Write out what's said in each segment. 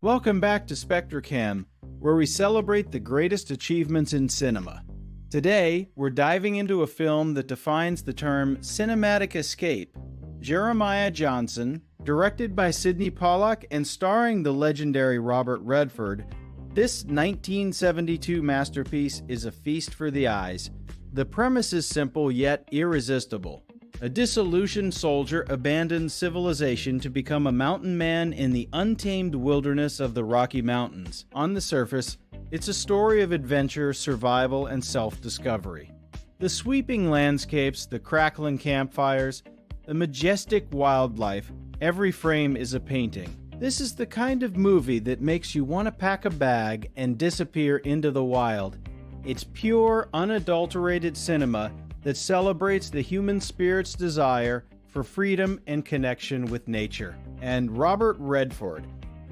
Welcome back to SpectraCamm, where we celebrate the greatest achievements in cinema. Today, we're diving into a film that defines the term cinematic escape. Jeremiah Johnson, directed by Sidney Pollack and starring the legendary Robert Redford, this 1972 masterpiece is a feast for the eyes. The premise is simple yet irresistible. A disillusioned soldier abandons civilization to become a mountain man in the untamed wilderness of the Rocky Mountains. On the surface, it's a story of adventure, survival, and self-discovery. The sweeping landscapes, the crackling campfires, the majestic wildlife, every frame is a painting. This is the kind of movie that makes you want to pack a bag and disappear into the wild. It's pure, unadulterated cinema that celebrates the human spirit's desire for freedom and connection with nature. And Robert Redford,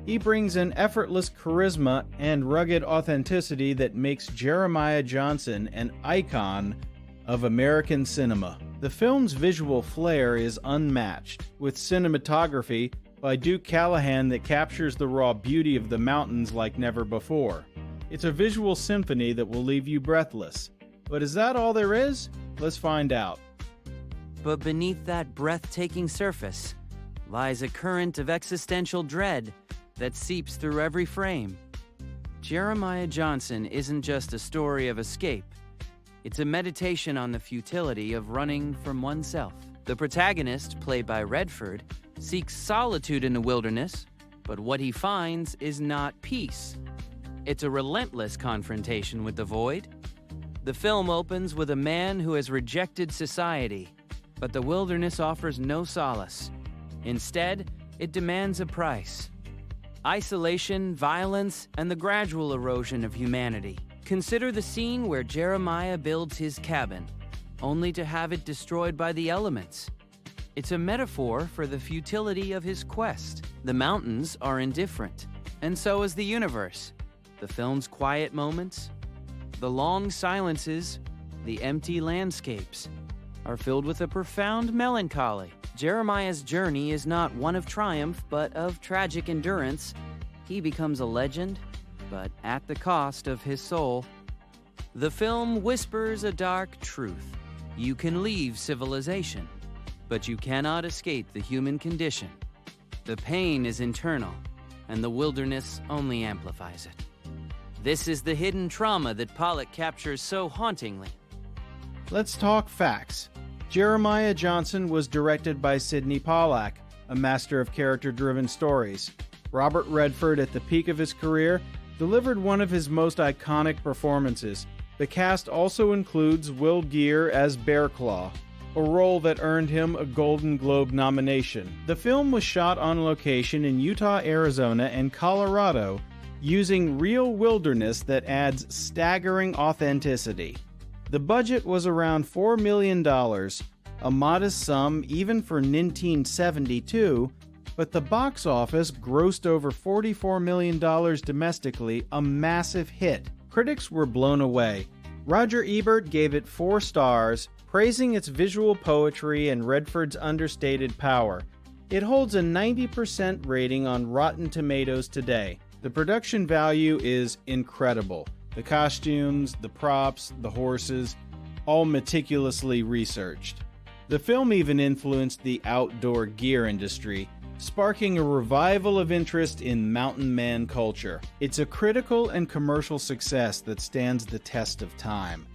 he brings an effortless charisma and rugged authenticity that makes Jeremiah Johnson an icon of American cinema. The film's visual flair is unmatched, with cinematography by Duke Callahan that captures the raw beauty of the mountains like never before. It's a visual symphony that will leave you breathless. But is that all there is? Let's find out. But beneath that breathtaking surface lies a current of existential dread that seeps through every frame. Jeremiah Johnson isn't just a story of escape. It's a meditation on the futility of running from oneself. The protagonist, played by Redford, seeks solitude in the wilderness, but what he finds is not peace. It's a relentless confrontation with the void. The film opens with a man who has rejected society, but the wilderness offers no solace. Instead, it demands a price: isolation, violence, and the gradual erosion of humanity. Consider the scene where Jeremiah builds his cabin, only to have it destroyed by the elements. It's a metaphor for the futility of his quest. The mountains are indifferent, and so is the universe. The film's quiet moments, the long silences, the empty landscapes, are filled with a profound melancholy. Jeremiah's journey is not one of triumph, but of tragic endurance. He becomes a legend, but at the cost of his soul. The film whispers a dark truth. You can leave civilization, but you cannot escape the human condition. The pain is internal, and the wilderness only amplifies it. This is the hidden trauma that Pollack captures so hauntingly. Let's talk facts. Jeremiah Johnson was directed by Sidney Pollack, a master of character-driven stories. Robert Redford, at the peak of his career, delivered one of his most iconic performances. The cast also includes Will Geer as Bear Claw, a role that earned him a Golden Globe nomination. The film was shot on location in Utah, Arizona, and Colorado, using real wilderness that adds staggering authenticity. The budget was around $4 million, a modest sum even for 1972, but the box office grossed over $44 million domestically, a massive hit. Critics were blown away. Roger Ebert gave it 4 stars, praising its visual poetry and Redford's understated power. It holds a 90% rating on Rotten Tomatoes today. The production value is incredible. The costumes, the props, the horses, all meticulously researched. The film even influenced the outdoor gear industry, sparking a revival of interest in mountain man culture. It's a critical and commercial success that stands the test of time.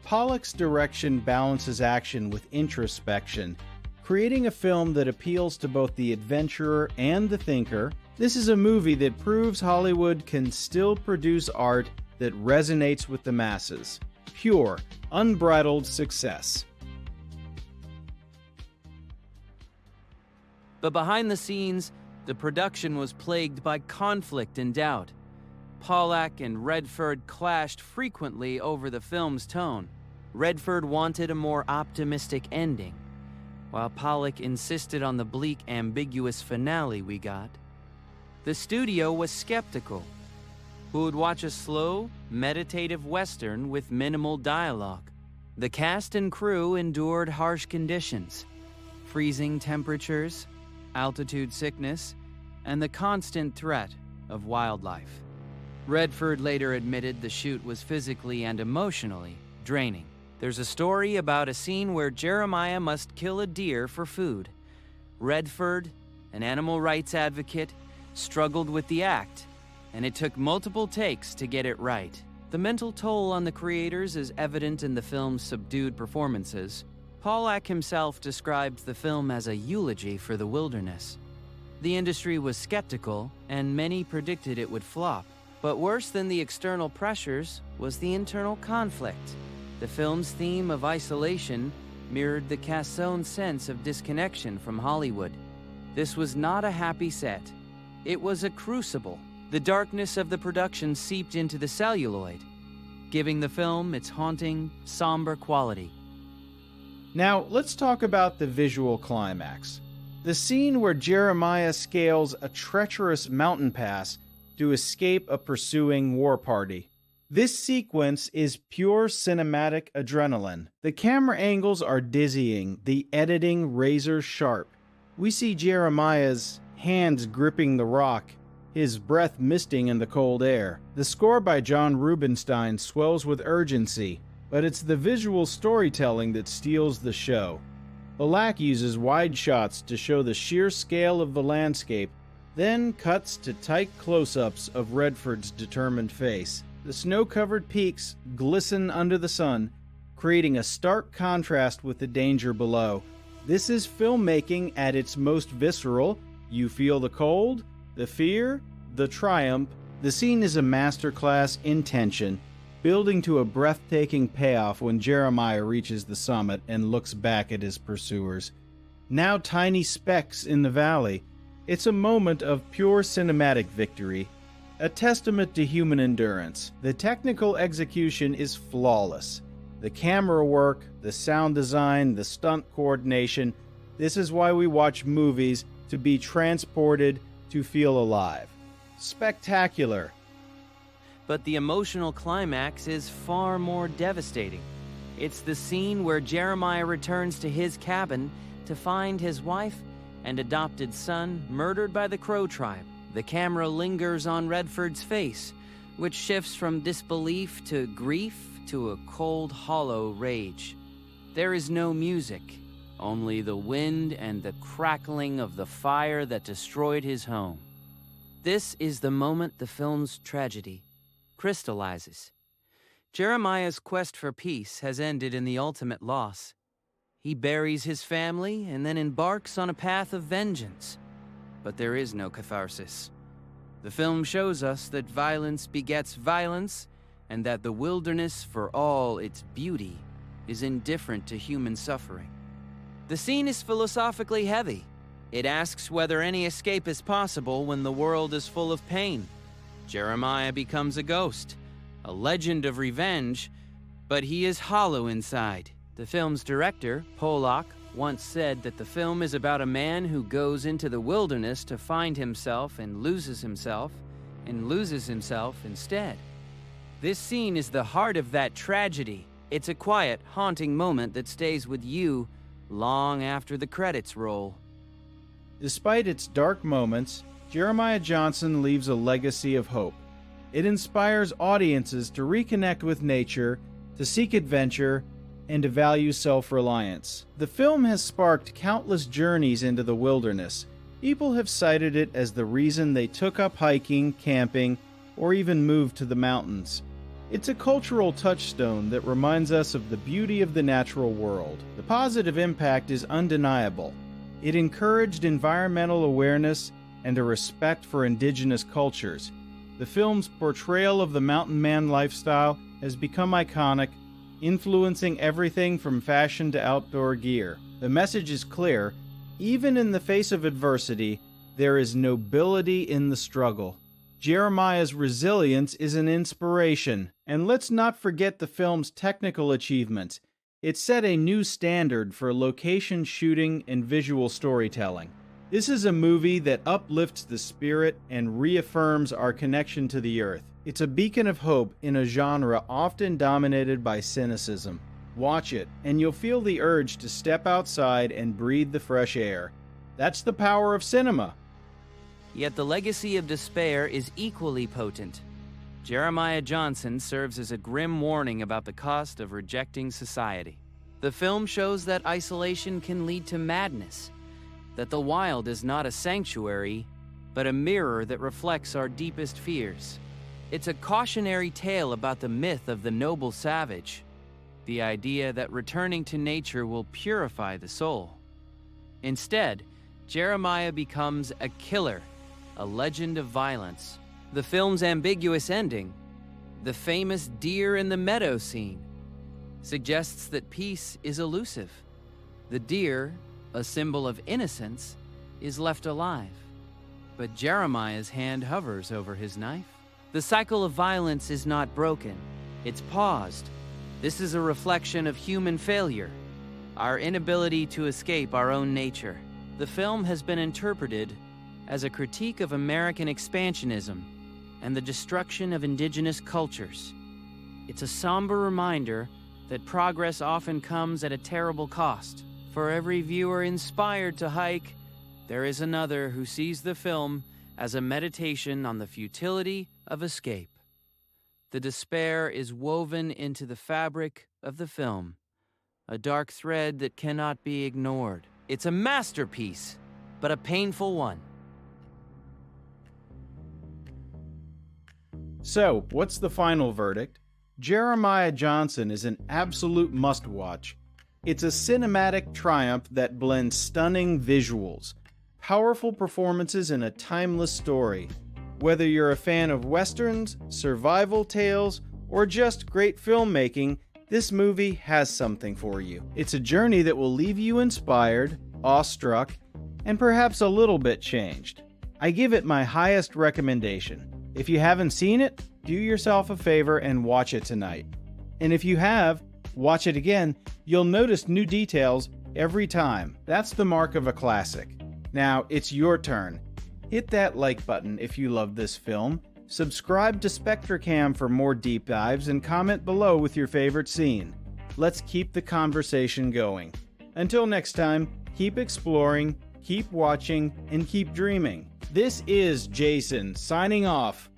Pollack's direction balances action with introspection, creating a film that appeals to both the adventurer and the thinker. This is a movie that proves Hollywood can still produce art that resonates with the masses. Pure, unbridled success. But behind the scenes, the production was plagued by conflict and doubt. Pollack and Redford clashed frequently over the film's tone. Redford wanted a more optimistic ending, while Pollack insisted on the bleak, ambiguous finale we got. The studio was skeptical. Who would watch a slow, meditative Western with minimal dialogue? The cast and crew endured harsh conditions, freezing temperatures, altitude sickness, and the constant threat of wildlife. Redford later admitted the shoot was physically and emotionally draining. There's a story about a scene where Jeremiah must kill a deer for food. Redford, an animal rights advocate, struggled with the act, and it took multiple takes to get it right. The mental toll on the creators is evident in the film's subdued performances. Pollack himself describes the film as a eulogy for the wilderness. The industry was skeptical, and many predicted it would flop. But worse than the external pressures was the internal conflict. The film's theme of isolation mirrored the cast's own sense of disconnection from Hollywood. This was not a happy set. It was a crucible. The darkness of the production seeped into the celluloid, giving the film its haunting, somber quality. Now, let's talk about the visual climax. The scene where Jeremiah scales a treacherous mountain pass to escape a pursuing war party. This sequence is pure cinematic adrenaline. The camera angles are dizzying, the editing razor sharp. We see Jeremiah's hands gripping the rock, his breath misting in the cold air. The score by John Rubinstein swells with urgency, but it's the visual storytelling that steals the show. Pollack uses wide shots to show the sheer scale of the landscape, then cuts to tight close-ups of Redford's determined face. The snow-covered peaks glisten under the sun, creating a stark contrast with the danger below. This is filmmaking at its most visceral. You feel the cold, the fear, the triumph. The scene is a masterclass in tension, building to a breathtaking payoff when Jeremiah reaches the summit and looks back at his pursuers. Now tiny specks in the valley. It's a moment of pure cinematic victory, a testament to human endurance. The technical execution is flawless. The camera work, the sound design, the stunt coordination. This is why we watch movies, to be transported, to feel alive. Spectacular. But the emotional climax is far more devastating. It's the scene where Jeremiah returns to his cabin to find his wife and adopted son murdered by the Crow tribe. The camera lingers on Redford's face, which shifts from disbelief to grief to a cold, hollow rage. There is no music, only the wind and the crackling of the fire that destroyed his home. This is the moment the film's tragedy crystallizes. Jeremiah's quest for peace has ended in the ultimate loss. He buries his family and then embarks on a path of vengeance. But there is no catharsis. The film shows us that violence begets violence, and that the wilderness, for all its beauty, is indifferent to human suffering. The scene is philosophically heavy. It asks whether any escape is possible when the world is full of pain. Jeremiah becomes a ghost, a legend of revenge, but he is hollow inside. The film's director, Pollack, once said that the film is about a man who goes into the wilderness to find himself and loses himself instead. This scene is the heart of that tragedy. It's a quiet, haunting moment that stays with you long after the credits roll. Despite its dark moments, Jeremiah Johnson leaves a legacy of hope. It inspires audiences to reconnect with nature, to seek adventure, and to value self-reliance. The film has sparked countless journeys into the wilderness. People have cited it as the reason they took up hiking, camping, or even moved to the mountains. It's a cultural touchstone that reminds us of the beauty of the natural world. The positive impact is undeniable. It encouraged environmental awareness and a respect for indigenous cultures. The film's portrayal of the mountain man lifestyle has become iconic, influencing everything from fashion to outdoor gear. The message is clear. Even in the face of adversity, there is nobility in the struggle. Jeremiah's resilience is an inspiration. And let's not forget the film's technical achievements. It set a new standard for location shooting and visual storytelling. This is a movie that uplifts the spirit and reaffirms our connection to the earth. It's a beacon of hope in a genre often dominated by cynicism. Watch it, and you'll feel the urge to step outside and breathe the fresh air. That's the power of cinema. Yet the legacy of despair is equally potent. Jeremiah Johnson serves as a grim warning about the cost of rejecting society. The film shows that isolation can lead to madness, that the wild is not a sanctuary, but a mirror that reflects our deepest fears. It's a cautionary tale about the myth of the noble savage, the idea that returning to nature will purify the soul. Instead, Jeremiah becomes a killer, a legend of violence. The film's ambiguous ending, the famous deer in the meadow scene, suggests that peace is elusive. The deer, a symbol of innocence, is left alive, but Jeremiah's hand hovers over his knife. The cycle of violence is not broken, it's paused. This is a reflection of human failure, our inability to escape our own nature. The film has been interpreted as a critique of American expansionism and the destruction of indigenous cultures. It's a somber reminder that progress often comes at a terrible cost. For every viewer inspired to hike, there is another who sees the film as a meditation on the futility of escape. The despair is woven into the fabric of the film, a dark thread that cannot be ignored. It's a masterpiece, but a painful one. So, what's the final verdict? Jeremiah Johnson is an absolute must-watch. It's a cinematic triumph that blends stunning visuals, powerful performances, and a timeless story. Whether you're a fan of westerns, survival tales, or just great filmmaking, this movie has something for you. It's a journey that will leave you inspired, awestruck, and perhaps a little bit changed. I give it my highest recommendation. If you haven't seen it, do yourself a favor and watch it tonight. And if you have, watch it again. You'll notice new details every time. That's the mark of a classic. Now, it's your turn. Hit that like button if you love this film, subscribe to SpectraCamm for more deep dives, and comment below with your favorite scene. Let's keep the conversation going. Until next time, keep exploring, keep watching, and keep dreaming. This is Jason, signing off.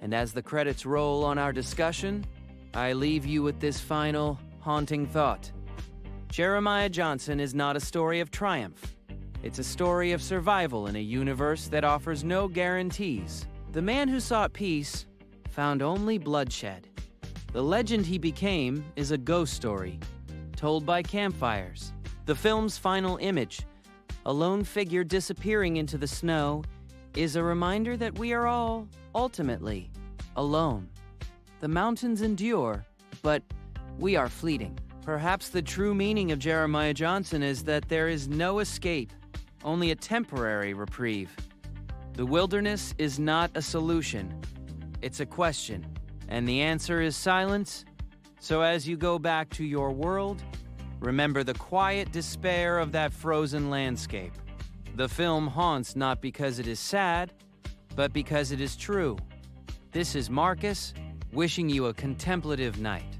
And as the credits roll on our discussion, I leave you with this final, haunting thought. Jeremiah Johnson is not a story of triumph. It's a story of survival in a universe that offers no guarantees. The man who sought peace found only bloodshed. The legend he became is a ghost story, told by campfires. The film's final image, a lone figure disappearing into the snow, is a reminder that we are all, ultimately, alone. The mountains endure, but we are fleeting. Perhaps the true meaning of Jeremiah Johnson is that there is no escape, only a temporary reprieve. The wilderness is not a solution, it's a question, and the answer is silence. So as you go back to your world, remember the quiet despair of that frozen landscape. The film haunts not because it is sad, but because it is true. This is Marcus, wishing you a contemplative night.